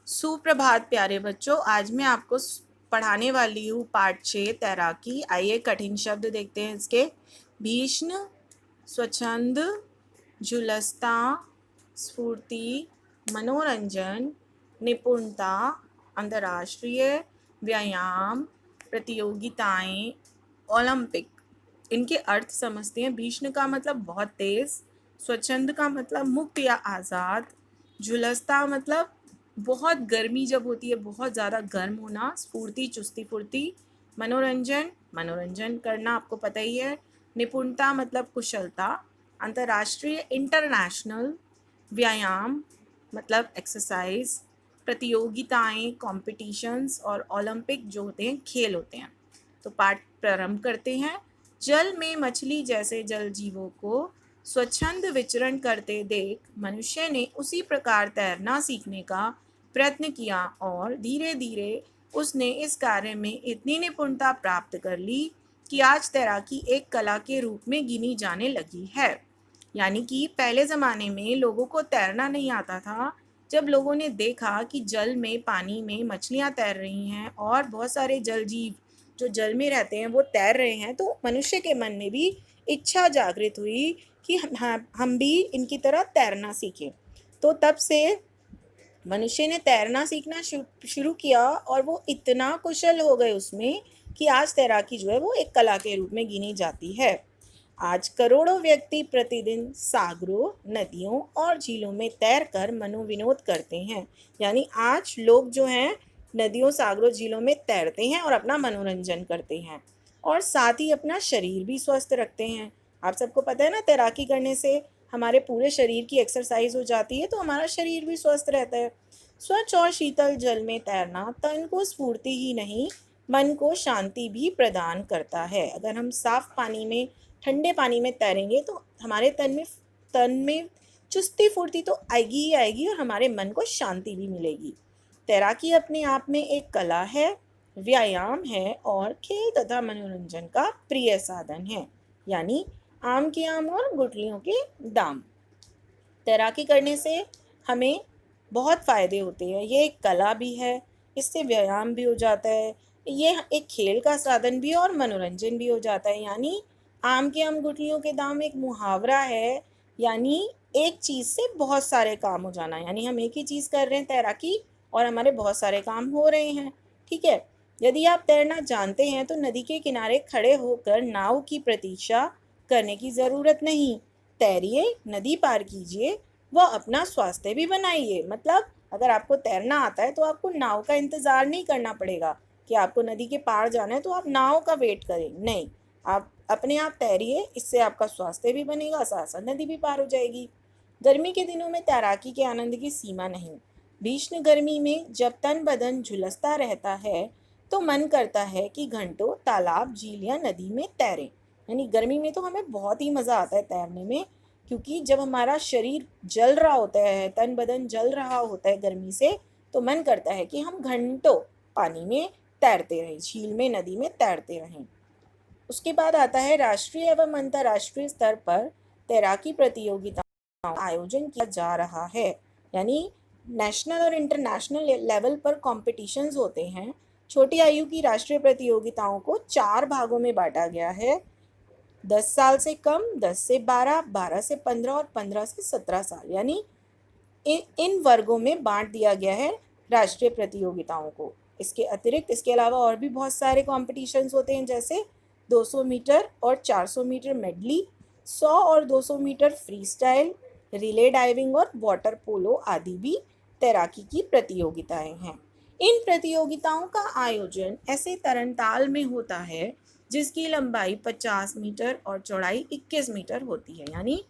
सुप्रभात प्यारे बच्चों। आज मैं आपको पढ़ाने वाली हूँ पाठ 6 तैराकी। आइए कठिन शब्द देखते हैं इसके। भीष्ण, स्वच्छंद, झुलसता, स्फूर्ति, मनोरंजन, निपुणता, अंतर्राष्ट्रीय, व्यायाम, प्रतियोगिताएं, ओलंपिक। इनके अर्थ समझते हैं। भीष्ण का मतलब बहुत तेज, स्वच्छंद का मतलब मुक्त या आज़ाद, झुलसता मतलब बहुत गर्मी जब होती है, बहुत ज़्यादा गर्म होना, स्फूर्ति चुस्ती फुर्ती, मनोरंजन मनोरंजन करना आपको पता ही है, निपुणता मतलब कुशलता, अंतर्राष्ट्रीय इंटरनेशनल, व्यायाम मतलब एक्सरसाइज, प्रतियोगिताएं कॉम्पिटिशन्स और ओलंपिक जो होते हैं खेल होते हैं। तो पाठ प्रारंभ करते हैं। जल में मछली जैसे जल जीवों को स्वच्छंद विचरण करते देख मनुष्य ने उसी प्रकार तैरना सीखने का प्रयत्न किया और धीरे धीरे उसने इस कार्य में इतनी निपुणता प्राप्त कर ली कि आज तैराकी एक कला के रूप में गिनी जाने लगी है। यानी कि पहले ज़माने में लोगों को तैरना नहीं आता था। जब लोगों ने देखा कि जल में, पानी में मछलियाँ तैर रही हैं और बहुत सारे जल जीव जो जल में रहते हैं वो तैर रहे हैं, तो मनुष्य के मन में भी इच्छा जागृत हुई कि हम भी इनकी तरह तैरना सीखें। तो तब से मनुष्य ने तैरना सीखना शुरू किया और वो इतना कुशल हो गए उसमें कि आज तैराकी जो है वो एक कला के रूप में गिनी जाती है। आज करोड़ों व्यक्ति प्रतिदिन सागरों, नदियों और झीलों में तैरकर मनोविनोद करते हैं। यानी आज लोग जो हैं नदियों, सागरों, झीलों में तैरते हैं और अपना मनोरंजन करते हैं और साथ ही अपना शरीर भी स्वस्थ रखते हैं। आप सबको पता है ना, तैराकी करने से हमारे पूरे शरीर की एक्सरसाइज हो जाती है, तो हमारा शरीर भी स्वस्थ रहता है। स्वच्छ और शीतल जल में तैरना तन को स्फूर्ति ही नहीं, मन को शांति भी प्रदान करता है। अगर हम साफ पानी में, ठंडे पानी में तैरेंगे तो हमारे तन में चुस्ती फुर्ती तो आएगी ही आएगी और हमारे मन को शांति भी मिलेगी। तैराकी अपने आप में एक कला है, व्यायाम है और खेल तथा मनोरंजन का प्रिय साधन है। यानी आम के आम और गुठलियों के दाम। तैराकी करने से हमें बहुत फ़ायदे होते हैं। ये एक कला भी है, इससे व्यायाम भी हो जाता है, ये एक खेल का साधन भी और मनोरंजन भी हो जाता है। यानी आम के आम गुठलियों के दाम एक मुहावरा है, यानी एक चीज़ से बहुत सारे काम हो जाना। यानी हम एक ही चीज़ कर रहे हैं, तैराकी, और हमारे बहुत सारे काम हो रहे हैं। ठीक है। यदि आप तैरना जानते हैं तो नदी के किनारे खड़े होकर नाव की प्रतीक्षा करने की ज़रूरत नहीं। तैरिए, नदी पार कीजिए व अपना स्वास्थ्य भी बनाइए। मतलब अगर आपको तैरना आता है तो आपको नाव का इंतज़ार नहीं करना पड़ेगा कि आपको नदी के पार जाना है तो आप नाव का वेट करें। नहीं, आप अपने आप तैरिए, इससे आपका स्वास्थ्य भी बनेगा, साथ साथ नदी भी पार हो जाएगी। गर्मी के दिनों में तैराकी के आनंद की सीमा नहीं। भीषण गर्मी में जब तन बदन झुलसता रहता है तो मन करता है कि घंटों तालाब, झील या नदी में तैरें। यानी गर्मी में तो हमें बहुत ही मज़ा आता है तैरने में, क्योंकि जब हमारा शरीर जल रहा होता है, तन बदन जल रहा होता है गर्मी से, तो मन करता है कि हम घंटों पानी में तैरते रहें, झील में, नदी में तैरते रहें। उसके बाद आता है राष्ट्रीय एवं अंतर्राष्ट्रीय स्तर पर तैराकी प्रतियोगिताओं का आयोजन किया जा रहा है। यानी नेशनल और इंटरनेशनल लेवल पर कॉम्पिटिशन्स होते हैं। छोटी आयु की राष्ट्रीय प्रतियोगिताओं को 4 भागों में बांटा गया है। 10 साल से कम, 10 से 12, 12 से 15 और 15 से 17 साल। यानी इन वर्गों में बांट दिया गया है राष्ट्रीय प्रतियोगिताओं को। इसके अतिरिक्त, इसके अलावा और भी बहुत सारे कॉम्पिटिशन्स होते हैं, जैसे 200 मीटर और 400 मीटर मेडली, 100 और 200 metre freestyle, relay diving और वाटर पोलो आदि भी तैराकी की प्रतियोगिताएं हैं। इन प्रतियोगिताओं का आयोजन ऐसे तरणताल में होता है जिसकी लंबाई 50 मीटर और चौड़ाई 21 मीटर होती है। यानी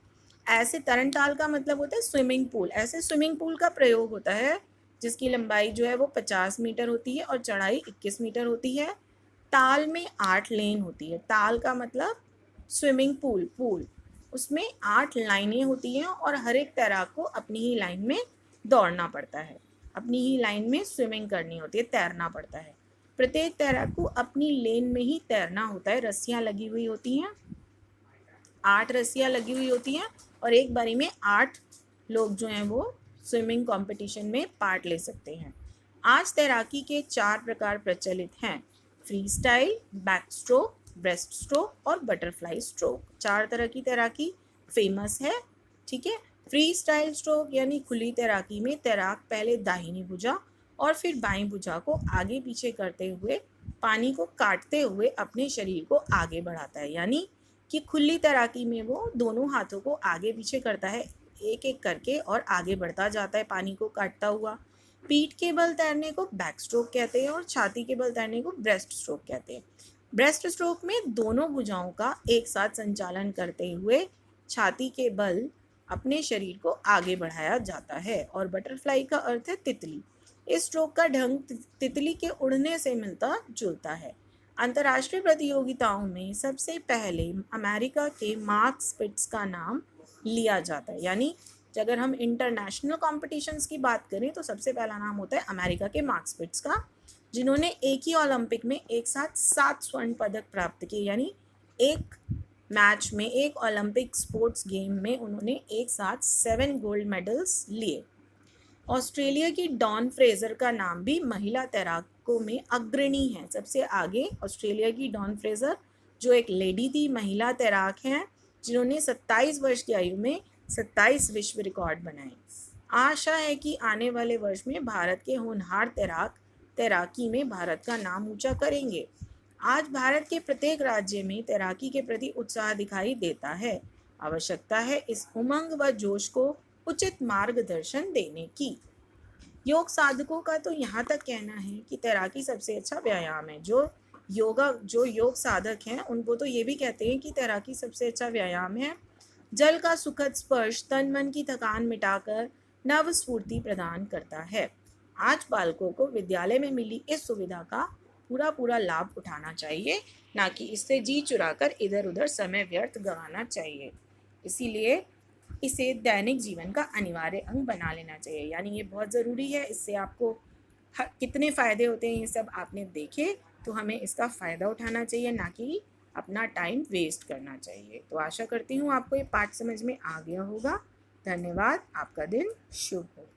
ऐसे तरणताल का मतलब होता है स्विमिंग पूल। ऐसे स्विमिंग पूल का प्रयोग होता है जिसकी लंबाई जो है वो 50 मीटर होती है और चौड़ाई 21 मीटर होती है। ताल में 8 लेन होती है। ताल का मतलब स्विमिंग पूल, पूल, उसमें 8 लाइनें होती हैं और हर एक तैराक को अपनी ही लाइन में दौड़ना पड़ता है, अपनी ही लाइन में स्विमिंग करनी होती है, तैरना पड़ता है। प्रत्येक तैराक को अपनी लेन में ही तैरना होता है। रस्सियाँ लगी हुई होती हैं, 8 रस्सियाँ लगी हुई होती हैं और एक बारी में 8 लोग जो हैं वो स्विमिंग कंपटीशन में पार्ट ले सकते हैं। आज तैराकी के 4 प्रकार प्रचलित हैं: free style, back stroke, breast stroke और बटरफ्लाई स्ट्रोक। 4 तरह की तैराकी फेमस है। ठीक है। फ्री स्टाइल स्ट्रोक यानी खुली तैराकी में तैराक पहले दाहिनी भुजा और फिर बाईं भुजा को आगे पीछे करते हुए पानी को काटते हुए अपने शरीर को आगे बढ़ाता है। यानी कि खुली तैराकी में वो दोनों हाथों को आगे पीछे करता है एक एक करके और आगे बढ़ता जाता है पानी को काटता हुआ। पीठ के बल तैरने को बैक स्ट्रोक कहते हैं और छाती के बल तैरने को ब्रेस्ट स्ट्रोक कहते हैं। ब्रेस्ट स्ट्रोक में दोनों भुजाओं का एक साथ संचालन करते हुए छाती के बल अपने शरीर को आगे बढ़ाया जाता है। और बटरफ्लाई का अर्थ है तितली। इस स्ट्रोक का ढंग तितली के उड़ने से मिलता जुलता है। अंतर्राष्ट्रीय प्रतियोगिताओं में सबसे पहले अमेरिका के मार्क स्पिट्ज का नाम लिया जाता है। यानी अगर हम इंटरनेशनल कॉम्पिटिशन्स की बात करें तो सबसे पहला नाम होता है अमेरिका के मार्क स्पिट्ज का, जिन्होंने एक ही ओलंपिक में एक साथ 7 स्वर्ण पदक प्राप्त किए। यानी एक मैच में, एक ओलंपिक स्पोर्ट्स गेम में उन्होंने एक साथ 7 गोल्ड मेडल्स लिए। ऑस्ट्रेलिया की डॉन फ्रेजर का नाम भी महिला तैराकों में अग्रणी है। सबसे आगे ऑस्ट्रेलिया की डॉन फ्रेजर, जो एक लेडी थी, महिला तैराक हैं, जिन्होंने 27 वर्ष की आयु में 27 विश्व रिकॉर्ड बनाए। आशा है कि आने वाले वर्ष में भारत के होनहार तैराक तैराकी में भारत का नाम ऊंचा करेंगे। आज भारत के प्रत्येक राज्य में तैराकी के प्रति उत्साह दिखाई देता है। आवश्यकता है इस उमंग व जोश को उचित मार्गदर्शन देने की। योग साधकों का तो यहाँ तक कहना है कि तैराकी सबसे अच्छा व्यायाम है। जो योग साधक हैं उनको तो ये भी कहते हैं कि तैराकी सबसे अच्छा व्यायाम है। जल का सुखद स्पर्श तन मन की थकान मिटाकर नव स्फूर्ति प्रदान करता है। आज बालकों को विद्यालय में मिली इस सुविधा का पूरा लाभ उठाना चाहिए, ना कि इससे जी चुराकर इधर उधर समय व्यर्थ गंवाना चाहिए। इसीलिए इसे दैनिक जीवन का अनिवार्य अंग बना लेना चाहिए। यानी ये बहुत ज़रूरी है। इससे आपको कितने फ़ायदे होते हैं ये सब आपने देखे, तो हमें इसका फ़ायदा उठाना चाहिए, ना कि अपना टाइम वेस्ट करना चाहिए। तो आशा करती हूँ आपको ये पाठ समझ में आ गया होगा। धन्यवाद। आपका दिन शुभ हो।